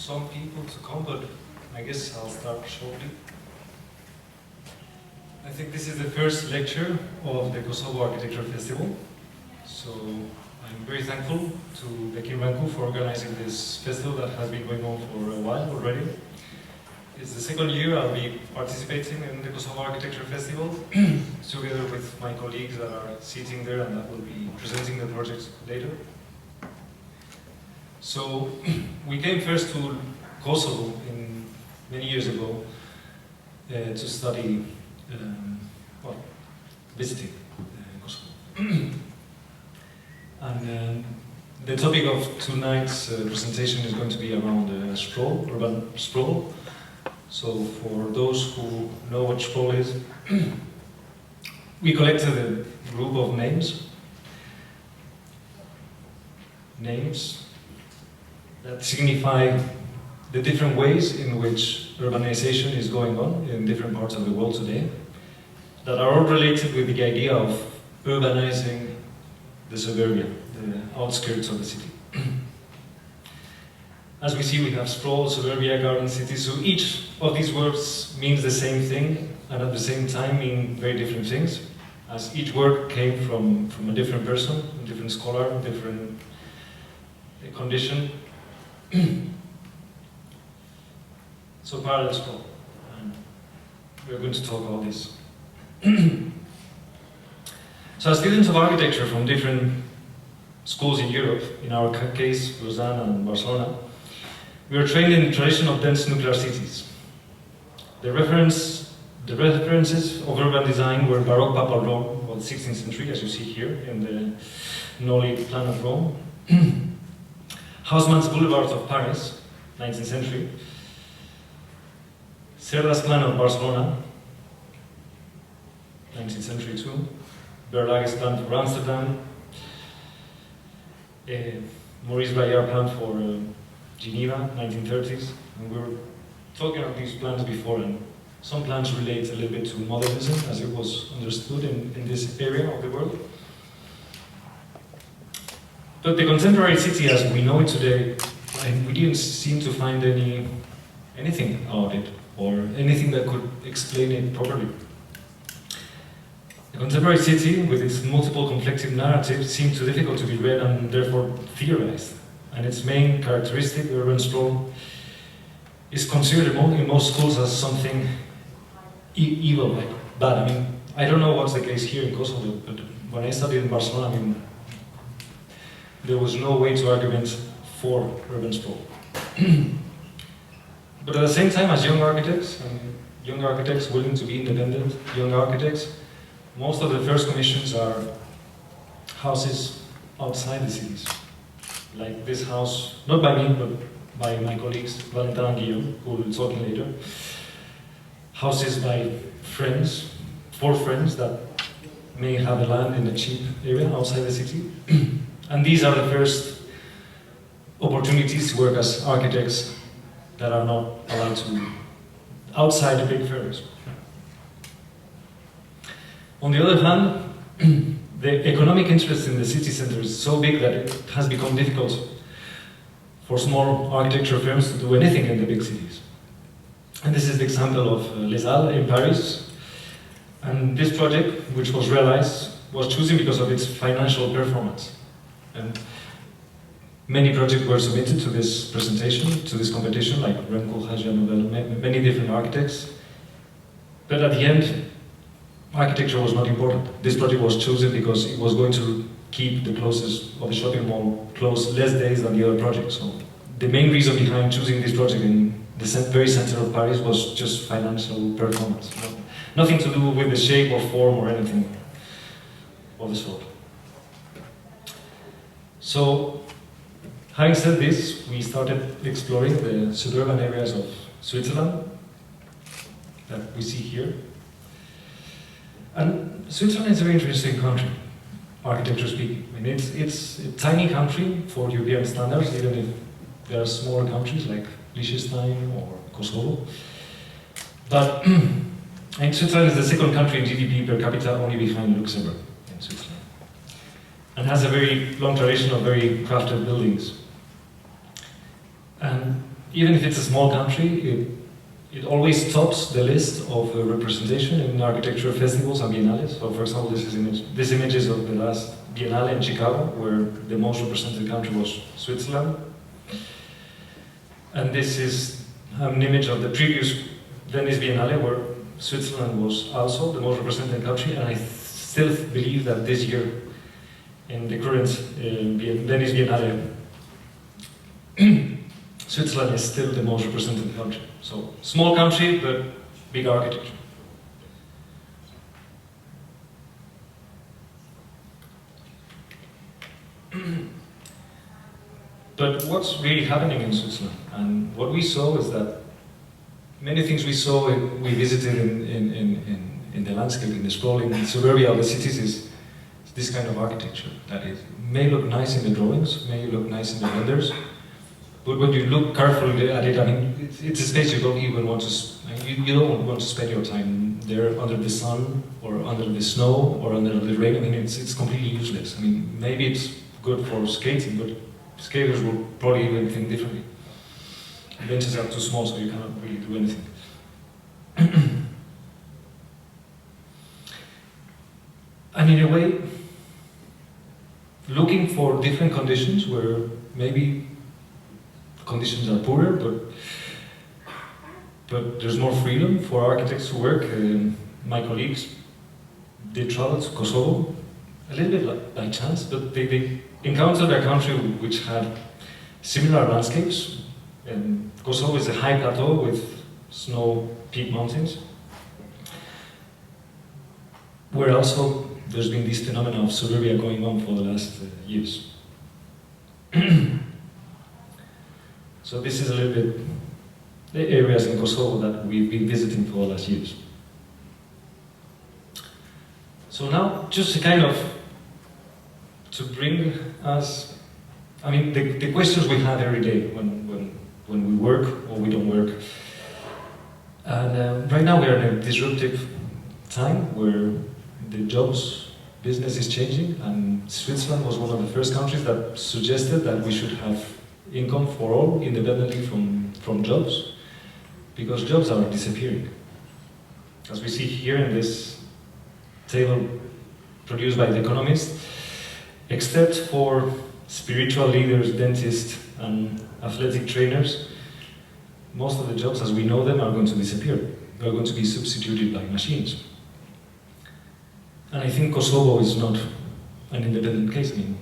some people to come, but I guess I'll start shortly. I think this is the first lecture of the Kosovo Architecture Festival, so I'm very thankful to Bekir Manku for organizing this festival that has been going on for a while already. It's the second year I'll be participating in the Kosovo Architecture Festival, together with my colleagues that are sitting there and that will be presenting the projects later. So, we came first to Kosovo many years ago to study, visiting Kosovo. And the topic of tonight's presentation is going to be around sprawl, urban sprawl. So for those who know what sprawl is, we collected a group of names that signify the different ways in which urbanization is going on in different parts of the world today, that are all related with the idea of urbanizing the suburbia, the outskirts of the city. As we see, we have sprawl, suburbia, garden city, so each of these words means the same thing, and at the same time mean very different things, as each word came from a different person, a different scholar, a different condition. So parallel sprawl, and we're going to talk about this. So as students of architecture from different schools in Europe, in our case, Lausanne and Barcelona, we are trained in the tradition of dense nuclear cities. The references of urban design were Baroque Papal Rome, well, 16th century, as you see here in the Noli plan of Rome. Haussmann's Boulevard of Paris, 19th century. Cerda's plan of Barcelona, 19th century too. Berlage's plan for Amsterdam. Maurice Bayard plan for Geneva, 1930s. And we were talking about these plans before, and some plans relate a little bit to modernism, as it was understood in this area of the world. But the contemporary city as we know it today, we didn't seem to find anything about it, or anything that could explain it properly. The contemporary city, with its multiple conflicting narratives, seemed too difficult to be read and therefore theorized. And its main characteristic, urban sprawl, is considered in most schools as something evil, like bad. I mean, I don't know what's the case here in Kosovo, but when I studied in Barcelona, I mean, there was no way to argument for urban sprawl. But at the same time, as young architects willing to be independent, young architects, most of the first commissions are houses outside the cities. Like this house, not by me, but by my colleagues, Valentin and Guillaume, who will be talking later. Houses by friends, for friends that may have a land in a cheap area outside the city. And these are the first opportunities to work as architects that are not allowed to outside the big firms. On the other hand, the economic interest in the city center is so big that it has become difficult for small architecture firms to do anything in the big cities. And this is the example of Les Halles in Paris. And this project, which was realized, was chosen because of its financial performance. And many projects were submitted to this presentation, to this competition, like Remco, Hagia Novel, many different architects. But at the end, architecture was not important. This project was chosen because it was going to keep the closest of the shopping mall closed less days than the other projects. So the main reason behind choosing this project in the very center of Paris was just financial performance. Nothing to do with the shape or form or anything of the sort. So, having said this, we started exploring the suburban areas of Switzerland that we see here. And Switzerland is a very interesting country, architecture speaking. I mean, it's a tiny country for European standards, even if there are smaller countries like Liechtenstein or Kosovo. But and Switzerland is the second country in GDP per capita, only behind Luxembourg in Switzerland, and has a very long tradition of very crafted buildings. And even if it's a small country, it always tops the list of representation in architecture festivals and biennales. So, for example, this image is of the last Biennale in Chicago, where the most represented country was Switzerland. And this is an image of the previous Venice Biennale, where Switzerland was also the most represented country, and I still believe that this year, in the current Venice Biennale, Switzerland is still the most represented country. So, small country, but big architecture. But what's really happening in Switzerland? And what we saw is that many things we saw, we visited in the landscape, in the sprawling suburbia of the cities, is this kind of architecture that may look nice in the drawings, may look nice in the renders, but when you look carefully at it, I mean, it's a space you don't even want to, you don't want to spend your time there under the sun, or under the snow, or under the rain. I mean, it's completely useless. I mean, maybe it's good for skating, but skaters will probably even think differently. Benches are too small, so you cannot really do anything. And in a way, looking for different conditions where maybe conditions are poorer, but there's more freedom for architects to work. My colleagues, they traveled to Kosovo, a little bit by chance, but they encountered a country which had similar landscapes. And Kosovo is a high plateau with snow peak mountains, where also there's been this phenomenon of suburbia going on for the last years. So this is a little bit the areas in Kosovo that we've been visiting for the last years. So now, just to kind of, to bring us, I mean, the questions we have every day when we work or we don't work. And right now we are in a disruptive time where the jobs business is changing, and Switzerland was one of the first countries that suggested that we should have income for all, independently from jobs, because jobs are disappearing. As we see here in this table produced by The Economist, except for spiritual leaders, dentists, and athletic trainers, most of the jobs as we know them are going to disappear. They are going to be substituted by machines. And I think Kosovo is not an independent case. I mean,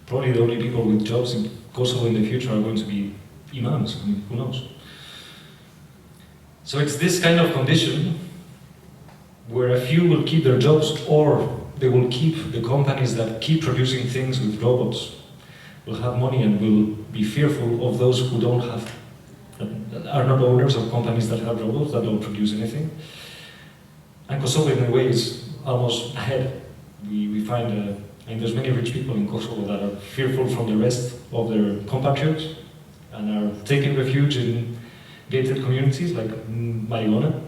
probably the only people with jobs in Kosovo in the future are going to be imams. I mean, who knows? So it's this kind of condition where a few will keep their jobs, or they will keep the companies that keep producing things with robots, will have money and will be fearful of those who don't have, that are not owners of companies that have robots, that don't produce anything. And Kosovo in a way is almost ahead. We find, and there's many rich people in Kosovo that are fearful from the rest of their compatriots and are taking refuge in gated communities like Mariona,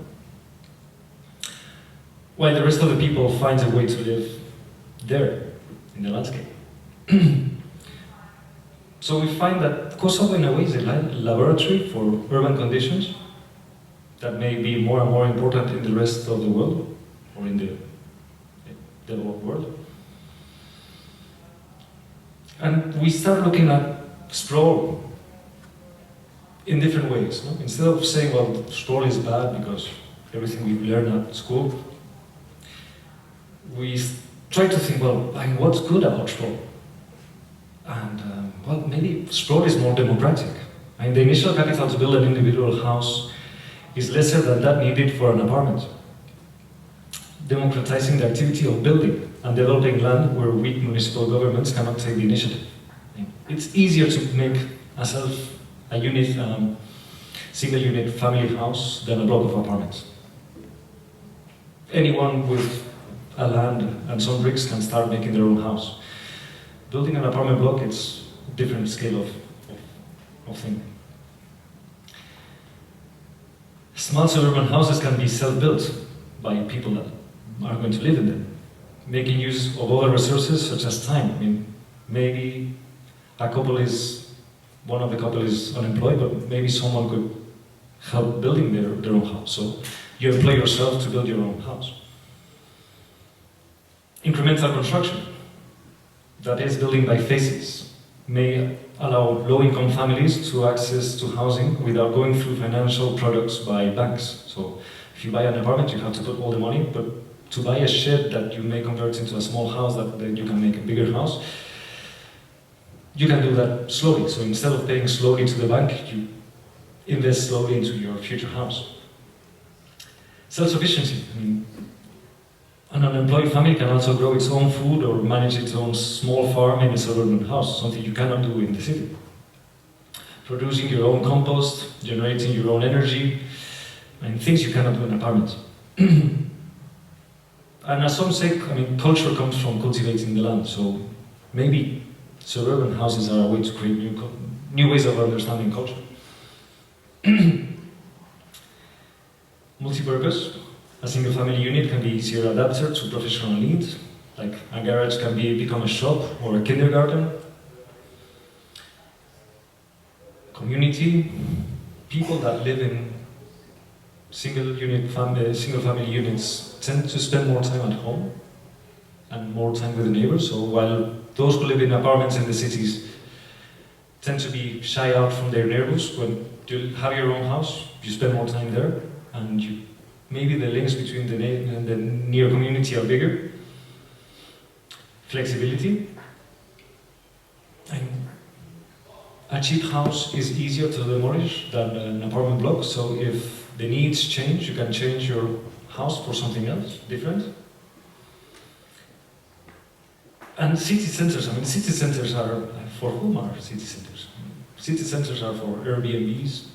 while the rest of the people finds a way to live there, in the landscape. So we find that Kosovo in a way is a laboratory for urban conditions that may be more and more important in the rest of the world, or in the developed world. And we start looking at sprawl in different ways. No? Instead of saying, well, sprawl is bad because everything we've learned at school, we try to think, well, I mean, what's good about sprawl? And, well, maybe sprawl is more democratic. I mean, the initial capital to build an individual house is lesser than that needed for an apartment. Democratizing the activity of building and developing land where weak municipal governments cannot take the initiative. It's easier to make a single unit family house than a block of apartments. Anyone with a land and some bricks can start making their own house. Building an apartment block, it's a different scale of thing. Small suburban houses can be self-built by people that are going to live in them, making use of other resources such as time. I mean, maybe a couple is one of the couple is unemployed, but maybe someone could help building their own house. So you employ yourself to build your own house. Incremental construction, that is building by phases, may allow low-income families to access to housing without going through financial products by banks. So if you buy an apartment, you have to put all the money, but to buy a shed that you may convert into a small house that then you can make a bigger house, you can do that slowly. So instead of paying slowly to the bank, you invest slowly into your future house. Self-sufficiency. I mean, an unemployed family can also grow its own food or manage its own small farm in a suburban house, something you cannot do in the city. Producing your own compost, generating your own energy, and things you cannot do in an apartment. And as some say, I mean, culture comes from cultivating the land, so maybe suburban houses are a way to create new ways of understanding culture. Multi-purpose. A single family unit can be easier adapted to professional needs, like a garage can become a shop or a kindergarten. Community. People that live in single family units tend to spend more time at home and more time with the neighbors. So while those who live in apartments in the cities tend to be shy out from their neighbors, when you have your own house, you spend more time there, and maybe the links between the near community are bigger. Flexibility. And a cheap house is easier to demolish than an apartment block, so if the needs change, you can change your house for something else, different. And city centers, I mean, city centers are, for whom are city centers? City centers are for Airbnbs,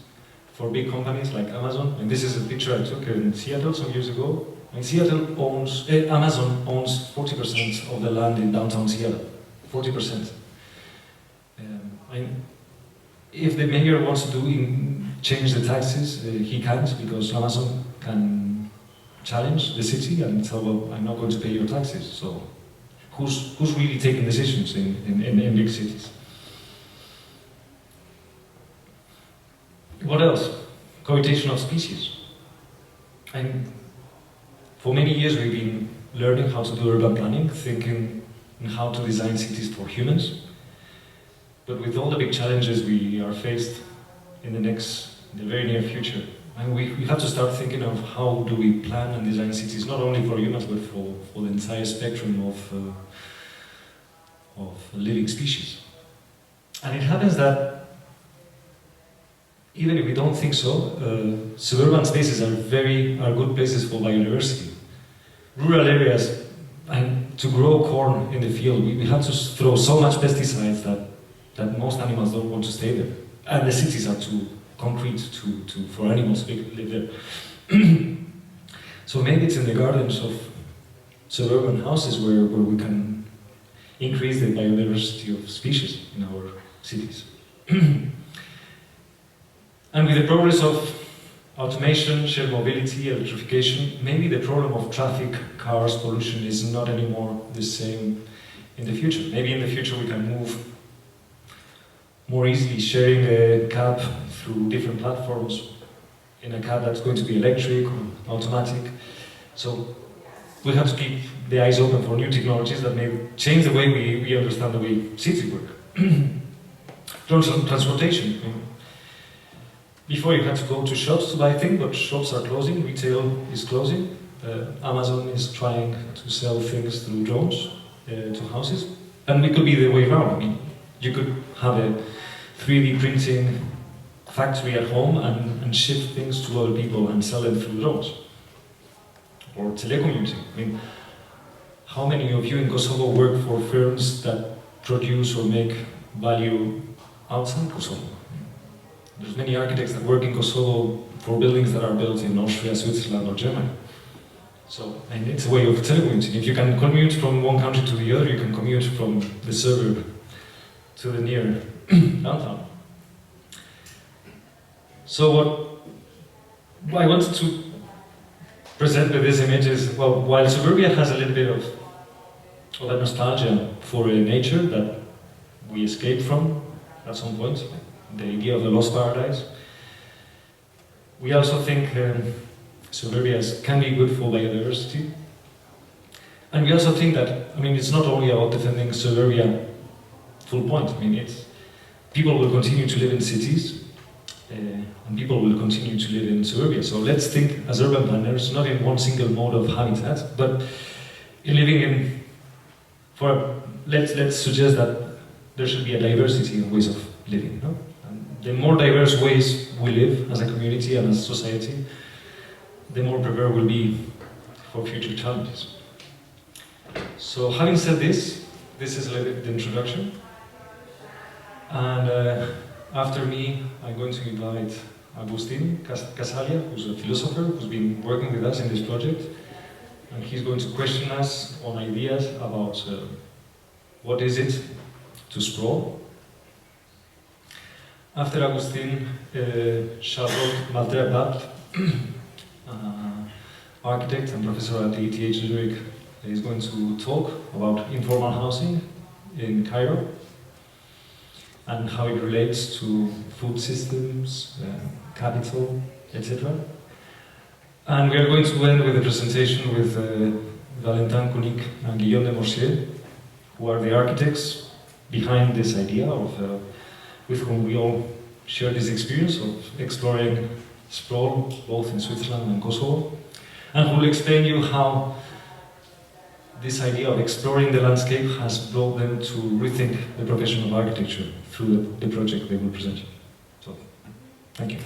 for big companies like Amazon. And this is a picture I took in Seattle some years ago. And Amazon owns 40% of the land in downtown Seattle, 40%. If the mayor wants to change the taxes, he can't, because Amazon can challenge the city and tell, well, I'm not going to pay your taxes. So who's really taking decisions in big cities? What else? Cohabitation of species. And for many years we've been learning how to do urban planning, thinking on how to design cities for humans. But with all the big challenges we are faced in the very near future, and we have to start thinking of how do we plan and design cities, not only for humans, but for the entire spectrum of living species. And it happens that, even if we don't think so, suburban spaces are good places for biodiversity. Rural areas, and to grow corn in the field, we have to throw so much pesticides that most animals don't want to stay there. And the cities are too concrete for animals to live there. So maybe it's in the gardens of suburban houses where we can increase the biodiversity of species in our cities. And with the progress of automation, shared mobility, electrification, maybe the problem of traffic, cars, pollution is not anymore the same in the future. Maybe in the future we can move more easily, sharing a cab through different platforms, in a cab that's going to be electric or automatic. So we have to keep the eyes open for new technologies that may change the way we understand the way cities work. Transportation. Before you had to go to shops to buy things, but shops are closing, retail is closing. Amazon is trying to sell things through drones to houses. And it could be the way around. I mean, you could have a 3D printing factory at home and ship things to other people and sell them through drones. Or telecommuting. I mean, how many of you in Kosovo work for firms that produce or make value outside Kosovo? There's many architects that work in Kosovo for buildings that are built in Austria, Switzerland, or Germany. So, and it's a way of telecommuting. If you can commute from one country to the other, you can commute from the suburb to the near downtown. So what I wanted to present with this image is, well, while suburbia has a little bit of a nostalgia for a nature that we escaped from at some point, the idea of a lost paradise. We also think suburbia can be good for biodiversity. And we also think that, it's not only about defending suburbia full point. People will continue to live in cities, and people will continue to live in suburbia. So let's think as urban planners, not in one single mode of habitat, but in living in, let's suggest that there should be a diversity in ways of living. No? And the more diverse ways we live as a community and as a society, the more prepared we'll be for future challenges. So having said this is a little bit the introduction. And after me, I'm going to invite Agustin Casalia, who's a philosopher who's been working with us in this project. And he's going to question us on ideas about what is it to sprawl. After Agustin, Charlotte Malter-Bat, architect and professor at the ETH Zurich, is going to talk about informal housing in Cairo and how it relates to food systems, capital, etc. And we are going to end with a presentation with Valentin Koenig and Guillaume de Morsier, who are the architects behind this idea of, with whom we all share this experience of exploring sprawl, both in Switzerland and Kosovo, and who will explain you how this idea of exploring the landscape has brought them to rethink the profession of architecture through the project they will present. So, thank you.